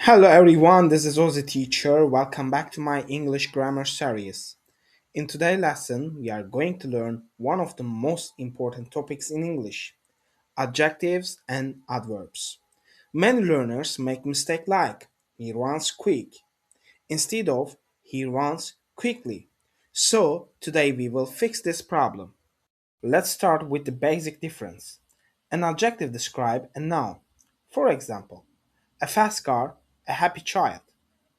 Hello everyone, this is Ozzy teacher. Welcome back to my English grammar series. In today's lesson, we are going to learn one of the most important topics in English, adjectives and adverbs. Many learners make mistake like he runs quick instead of he runs quickly. So, today we will fix this problem. Let's start with the basic difference. An adjective describes a noun. For example, a fast car, a happy child.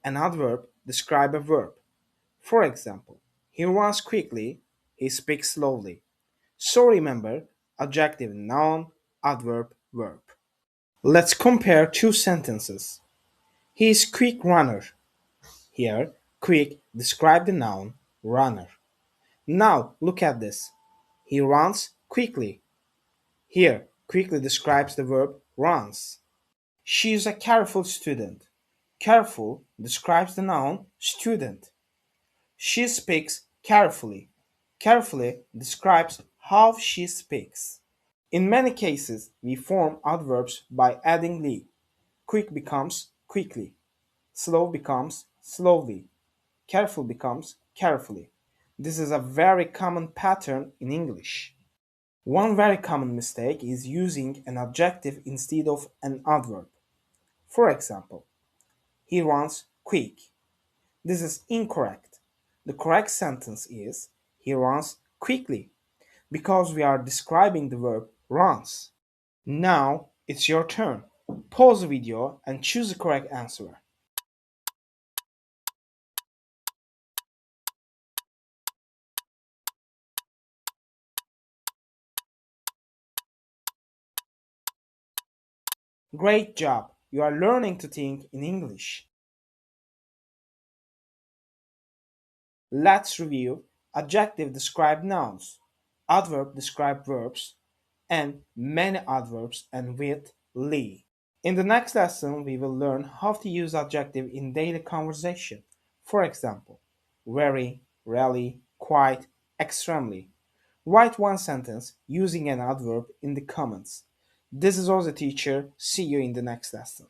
An adverb describes a verb. For example, he runs quickly, he speaks slowly. So remember, adjective noun, adverb verb. Let's compare two sentences. He is quick runner. Here, quick describes the noun runner. Now look at this. He runs quickly. Here, quickly describes the verb runs. She is a careful student. Careful describes the noun student. She speaks carefully. Carefully describes how she speaks. In many cases, we form adverbs by adding "ly". Quick becomes quickly. Slow becomes slowly. Careful becomes carefully. This is a very common pattern in English. One very common mistake is using an adjective instead of an adverb. For example, he runs quick. This is incorrect. The correct sentence is he runs quickly because we are describing the verb runs. Now it's your turn. Pause the video and choose the correct answer. Great job! You are learning to think in English. Let's review. Adjective describe nouns, adverb describe verbs, and many adverbs and with "ly". In the next lesson, we will learn how to use adjective in daily conversation. For example, very, really, quite, extremely. Write one sentence using an adverb in the comments. This is all the teacher. See you in the next lesson.